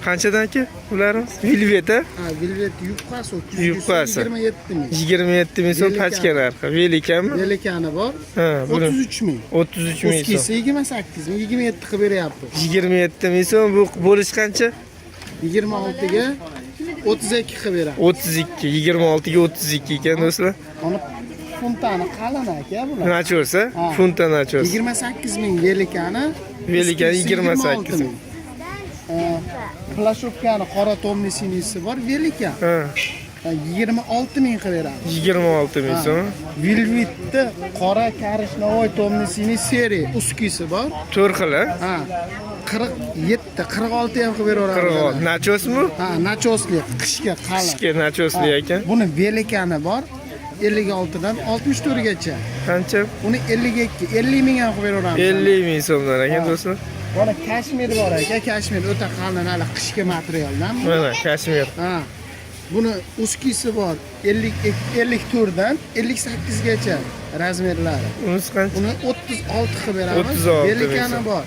Qanchadan aka ularimiz? Velvet a? Ha, velvet yupqasi 30 Yupqasi. 27 ming. 27 ming so'm pachka narxi. Velikami? Velikani bor. Ha, buni 33 ming. 33 ming so'm. Eskisi 28 ming, 27 qilib beryapti. 27 ming so'm bu bo'lish qancha? 26 ga 32 qilib beradi. 32, 26 ga 32 ekan do'stlar. Mana funtani qalin aka bular. Nachosa? Ha. Funta nachos. 28 ming velikani. Velikani eskisi 28 ming. Plashovkani qora tomli sinisi bor, velika. Ha, 26 ming qilib beradi. 26 ming so'm. Velvetda qora karishnovoy tomli sini seriya uskisi bor. 4 xil a? Ha. 47, 46 ham qilib beraveradi. 46. Nachosmi? Ha, nachosli, qishga qalin. Qishga nachosli ekan. Buni velikani bor. 56 dan 64 gacha. Qancha? Uni 52, 50 ming ham qilib beraveramiz. 50 ming so'mdan ekan do'stlar. Mana kashmir bor aka, kashmir o'ta qalin hali qishki materialdan. Mana kashmir. Ha. Buni uskisi bor 54 dan 58 gacha razmerlari. Unisi qancha? Uni 36 qilib beramiz. 36 Velikani bor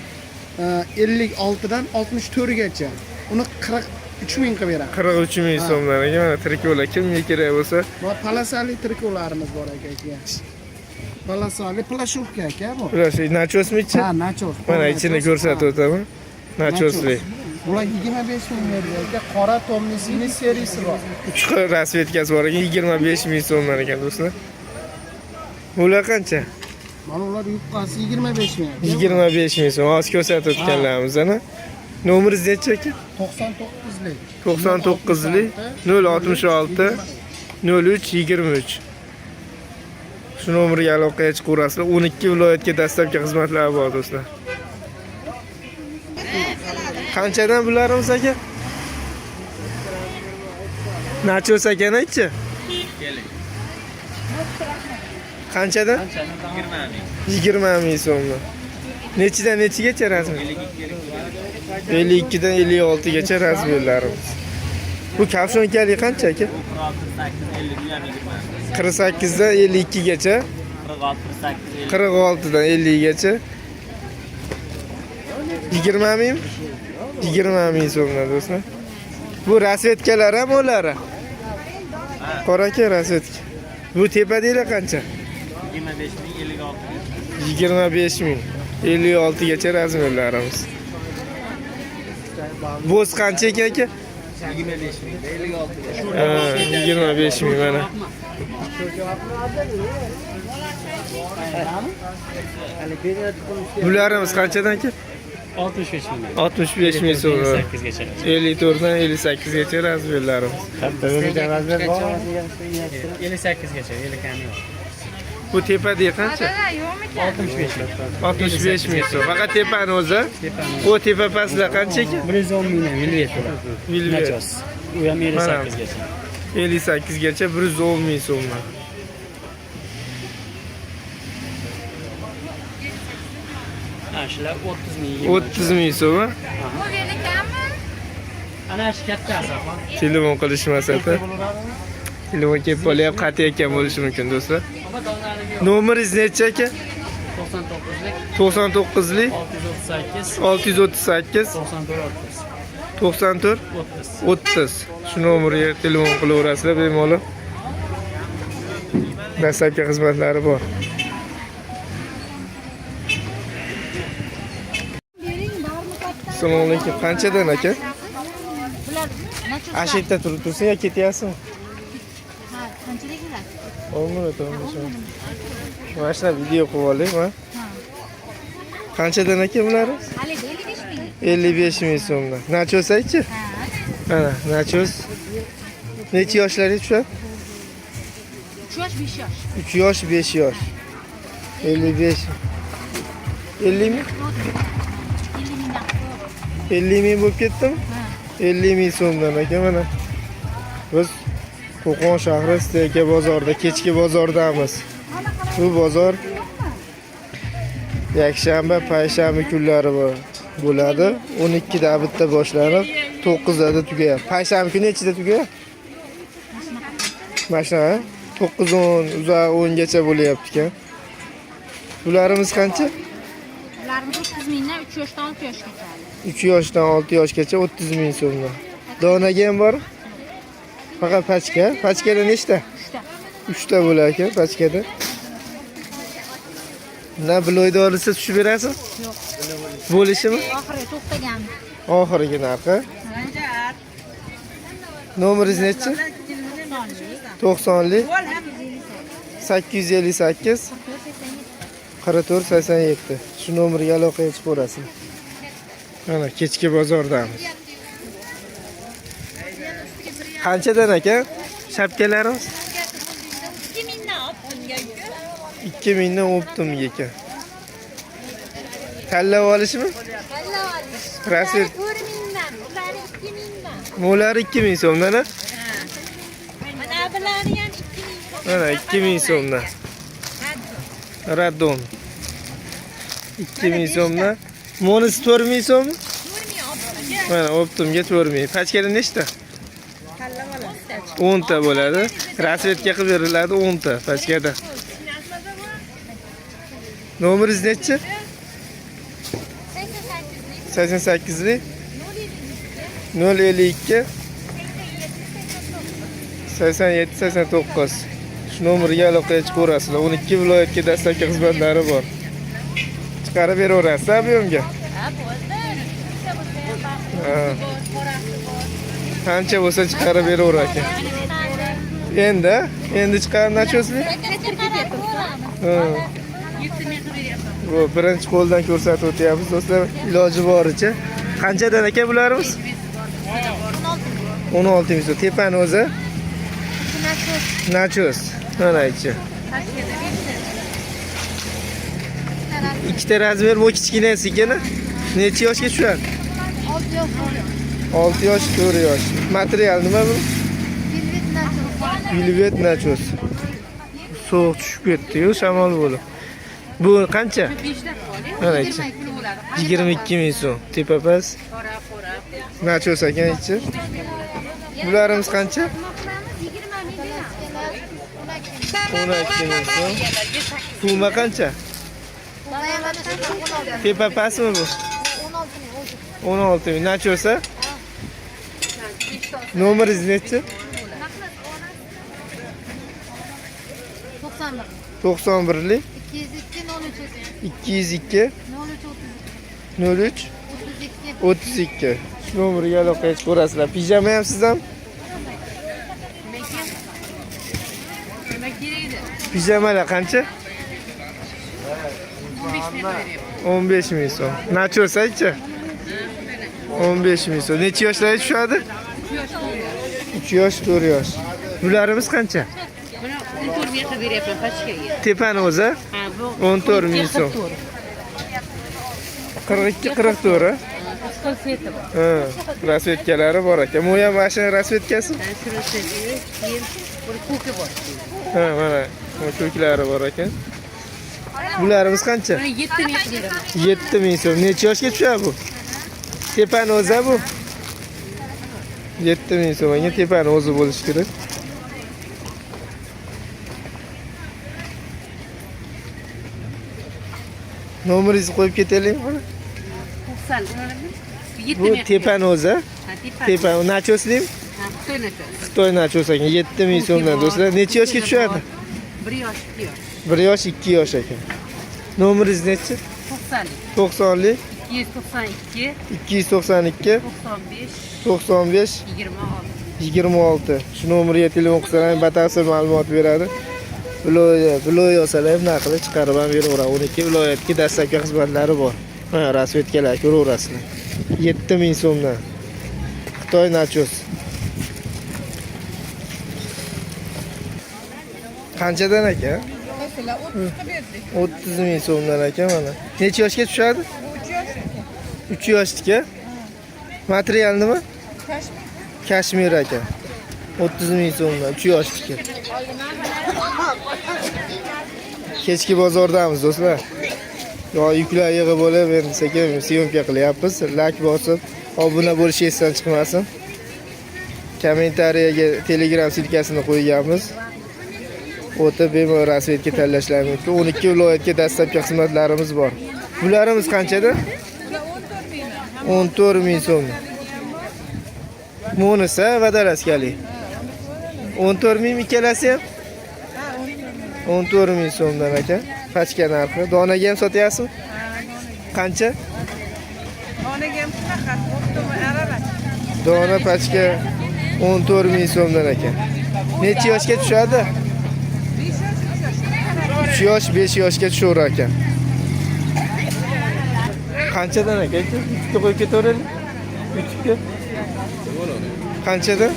56 dan 64 gacha. Uni 43 ming qilib beramiz. 43 ming so'mdan ekan. Mana trikolar kimga kerak bo'lsa, Bu palasali trikolarimiz bor aka. Palasali plashovka aka bu. ular nachosmi-chi? Ha, nachos. Mana ichini ko'rsatib o'taman. Nachosli. Bular 25 ming aka, qora tomlisini seriyasi bor. 3 xil rasvetkasi bor ekan, 25 ming so'mdan ekan do'stlar. Bular qancha? Mana ular yupqasi 25 ming. 25 ming so'm. Hozir ko'rsatib o'tganlarimiz ana. Nomeringiz necha aka? 99lik. 99lik 066 03 23. Shu nomerga aloqaga chiqaverasizlar. 12 viloyatga dastlabki xizmatlar bor do'stlar. Qanchadan bularimiz aka? Nachos ekan-chi? Qanchadan? 20 ming so'mdan. Nechidan nechigacha rasm? 52 dan 56 gacha razmerlarimiz. Bu kapshonkali qancha aka? 48 dan 52 gacha. 46 dan 50 gacha. 20 ming? 20 ming so'mdan do'stlar. Bu rasvetkalar ham ular. Qora aka rasvetka. Bu tepadagi qancha? 25 ming 56 gacha razmerlarimiz. Bo'z qancha ekan aka? 25 ming mana. Bularimiz qanchadan aka? 65 ming. 65 ming so'm. 58 gacha. 54 dan 58 gacha razmerlarimiz. Razmer bor. 58 gacha, velikani yo'q. Bu tepadagi qancha? 65 ming. 65 ming so'm. Faqat tepani o'zi. Tepani. O tepa pastlar qancha ekan? 110 mingdan velvet bo'ladi. Velvet. Nachos. U ham 58 gacha. 58 gacha 110 ming so'mdan. Ha, shular 30 ming. 30 ming so'm. Bu velikami? Ana shu kattasi. Telefon qilishmasa-da. Telefon kelib qolyapti, qatayotgan bo'lishi mumkin do'stlar. Nomeringiz necha aka? 99lik 99lik 638 638 94 94 30. Shu nomerga telefon qilaverasizlar bemalol. Dastlabki xizmatlari bor. Assalomu alaykum. Qanchadan aka? Bular nachos. Ashitda turib tursin yo ketyapsizmi? Ha, qanchalik bular? Olmay o'tiramiz. Mana shu video qilib olaylik, ha. Qanchadan aka bular? Hali 55 ming. 55 ming so'mdan. Nachos aychi? Ha. Mana, nachos. Necha yoshlarga tushadi? 3 yosh, 5 yosh. 3 yosh, 5 yosh. 55. 50 ming? 50 mingdan. 50 ming bo'lib ketdimi? Ha. 50 ming so'mdan aka mana. Biz Qo'qon shahri Steka bozorida, kechki bozordamiz. Bu bozor yakshanba, payshanba kunlari bo'ladi. 12 da bitta boshlanib, 9 da tugaydi. Payshanba kuni nechida tugaydi? Mashina 9-10, uzoq 10 gacha bo'layapti ekan. Bularimiz qancha? Bularimiz 30 30 mingdan 3 yoshdan 6 yoshgacha. 3 yoshdan 6 yoshgacha 30 ming so'mdan. Donaga ham bor? Faqat pachka. Pachkada nechta? 3 ta bo'lar ekan pachkada. Na bloyda olsa tushib berasiz? Yo'q. Bo'lishimi? Oxiri to'xtagan. Oxirgi narxi. Nomeringiz nechi? 90lik 858 44 87. Shu nomerga aloqa qilib ko'rasiz. Mana kechki bozordamiz. Qanchadan aka? Shapkalarimiz 2000 dan optim ekan. Tanlab olishmi? Rasm. 4 mingdan, ular 2 mingdan. Mo'lari 2000 so'mdan, a? Mana bularni ham 2 ming. Mana 2000 so'mdan. Radon. 2000 so'mdan. Monisi 4000 so'mmi? 4 ming. Mana optimga 4000. Pachkada nechta? 10 ta bo'ladi. Rasvetka qilib beriladi 10 ta pachkada. Nomeringiz nechi? 88lik 052 87 89. Shu nomerga aloqa qilib ko'rasizlar. 12 viloyatga dastlabki xizmatlari bor. Chiqarib beraverasiz ob'yomga. Ha. Qancha bo'lsa chiqarib beraverar ekan. Endi chiqarib nachoslik? Ha. Bu birinchi qo'ldan ko'rsatib o'tyapmiz do'stlar. Iloji boricha. Qanchadan aka bularimiz? 16 ming so'm. Tepani o'zi? Nachos. Mana ichi. Ikkita razmer bu kichkinasi ekan. Necha yoshga tushadi? 6 yosh, 4 yosh. Material nima bu? Velvet nachos. Sovuq tushib ketdi-yu, shamol bo'lib. Bu qancha? Mana ichi. 22 ming so'm. Tepa-pas. Nachos ekan ichi. Bularimiz qancha? 12 ming so'm. Puma qancha? Tepa-pasmi bu? 16 ming. Nachosa? Nomeringiz nechi? 91lik 202 03 32. Shu nomerga aloqa qilib ko'rasizlar. Pijama ham siz ham? Pijamalar qancha? 15 ming so'm. Nachos aychi? 15 ming so'm. Necha yoshlarga tushadi? 3 yosh, 4 yosh. Bularimiz qancha? 14 ming qilib beryapman pachkaga. Tepani o'zi? Ha, bu 14 ming so'm. 42 44. Konfeti bor. Ha, rasvetkalari bor ekan. Bu ham mashina rasvetkasi? Shunisi keyin bir ko'ki bor. Ha, mana ko'klari bor ekan. Bularimiz qancha? Buni 7 ming qilib beraman. 7 ming so'm. Necha yoshga tushadi bu? Tepani o'zi bu? 7 ming so'm. Menga tepani o'zi bo'lishi kerak. Nomeringizni qo'yib ketaylikmi? 90. Bu tepani o'zi? Tepani nachoslik? Ha, Xitoy nachos. Xitoy nachos ekan. 7 ming so'mdan do'stlar. Necha yoshga tushadi? 1 yosh, 2 yosh. 1 yosh, 2 yosh ekan. Nomeringiz nechi? 90lik. 90lik 292 292 95 95 26. 26. Shu nomerga telefon qilsangiz batafsil ma'lumot beradi. Viloyat olsalar ham naqli chiqarib ham beraveradi. 12 viloyatga dastlabki xizmatlari bor. Mana rasvetkalar ko'raverasizlar. 7 ming so'mdan. Xitoy nachos. Qanchadan aka? 30 ming so'mdan aka mana. Necha yoshga tushadi? 3 yoshga. Material nima? Kashmir aka. 30 ming so'mdan 3 yoshga. Kechki bozordamiz do'stlar. Yo yuklar yig'ib bo'lib, endi sekin syomka qilyapmiz. Like bosib, obuna bo'lish esdan chiqmasin. Kommentariyaga Telegram silkasini qo'yganmiz. O'tib bemalol rasvetga tanlashlar mumkin. 12 viloyatga dastlabki xizmatlarimiz bor. Bularimiz qanchada? 14 ming so'm. Munisi vadalaskali. 14 ming ikkalasi ham? 14 ming so'mdan aka. Pachka narxi. Donaga ham sotyapsizmi? Qancha? Dona pachka 14 ming so'mdan aka. Necha yoshga tushadi? 3 yosh, 5 yoshga tushaverar ekan. Qanchadan aka? 3 qo'yib ketaveraylik. 3 qanchadan?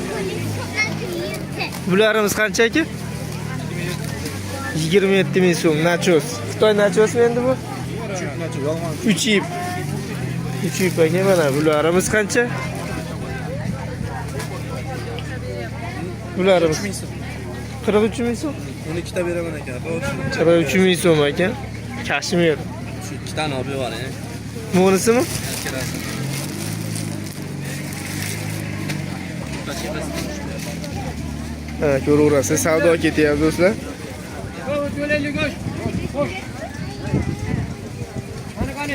Bularimiz qancha aka? 27 ming so'm nachos. Xitoy nachosmi endi bu? 3 ip. 3 ip aka mana bularimiz qancha? Bularimiz 43 ming so'm. 12 ta beraman aka. 43 ming so'm aka. Kashmir. Shu 2 tani olib yuboring. Monisimi? Ha, ko'raverasiz. Savdo ketyapti do'stlar.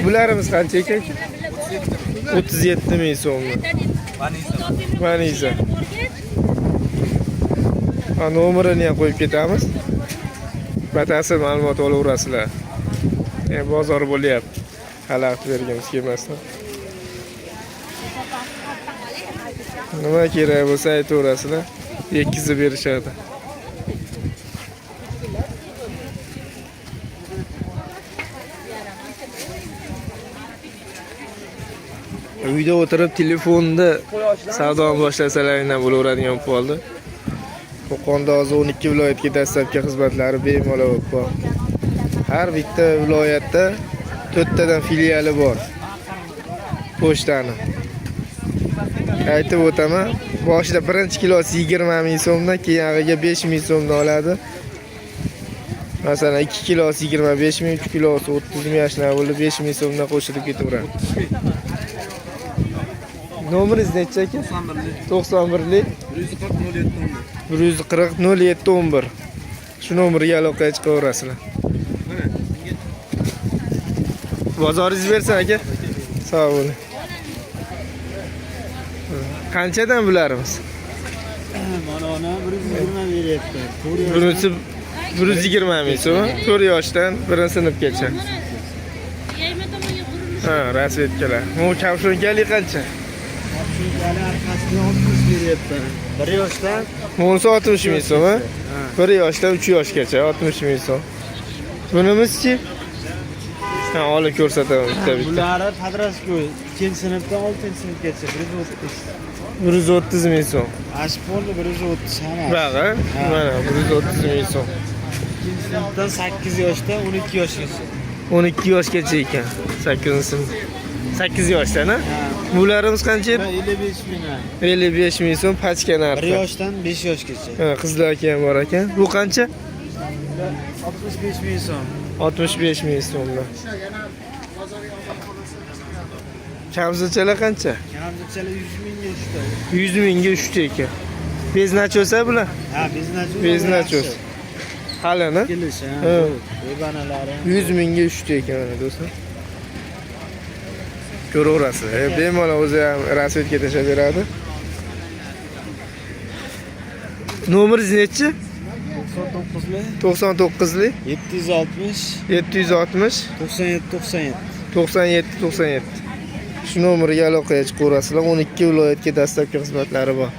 Bularimiz qancha ekan? 37 ming so'mmi? Vanisa. Ha, nomerini ham qo'yib ketamiz. Batafsil ma'lumot olaverasizlar. Bozor bo'lyapti. Xalaqit bergimiz kelmasdan. Nima kerak bo'lsa aytaverasizlar. Yetkazib berishadi. Uyda o'tirib telefonda savdoni boshlasalar bo'laveradigan bo'ldi. Qo'qonda hozir 12 viloyatga dastlabki xizmatlari bemalol bor. Har bitta viloyatda 4 tadan filiali bor. Pochtani. Aytib o'taman, boshida birinchi kilosi 20 ming so'mdan, keyingiga 5 ming so'mdan oladi. Masalan, 2 kilosi 25 ming, 3 kilosi 30 ming ashna bo'lib 5 ming so'mdan qo'shilib ketaveradi. Nomeringiz necha aka? 91lik 140 0711. Shu nomerga aloqaga chiqaverasizlar. Bozoringiz bersin aka. Sog' bo'ling. Qanchadan bularimiz? Mana ona 120 beryapti. Birisi 120 ming so'm, 4 yoshdan 1-sinfgacha. Ha, rasvetkalar. Bu kavshonkali qancha? Shunchalik arkasidan 60 beryapti. 1 yoshdan Bunisi 60 ming so'm, ha? 1 yoshdan 3 yoshgacha 60 ming so'm. Bunimizchi? Ha, olib ko'rsataman bitta. Bular Padraskoy 2-sinfdan 6-sinfgacha 130 ming so'm. Ashpolni 130 hamma. Baga, mana 130 ming so'm. 2-sinfdan 8 yoshdan 12 yoshgacha. 12 yoshgacha ekan. 8-sinf. 8 yoshdan, ha? Bularimiz qancha? 55 ming. 55 ming so'm pachka 1 narxi. yoshdan 5 yoshgacha. Ha, qizlar ham bor ekan. Bu qancha? 65 ming so'm. 65 ming so'mdan. Kamzilchalar qancha? Kamzilchalar 100 mingga tushdi. 100 mingga 3 ta ekan. Beznachosa bular? Ha, beznachos. Beznachos. Halini? Kelish, ha. Ha. Bebanalari. 100 mingga 3 ta ekan mana do'stlar. Ko'raverasiz. Bemalol o'zi ham rasvetga tashlab beradi. Nomeringiz nechi? 99lik 760 760 97 97 97. Shu nomerga aloqaga chiqaverasizlar. 12 viloyatga dastlabki xizmatlari bor.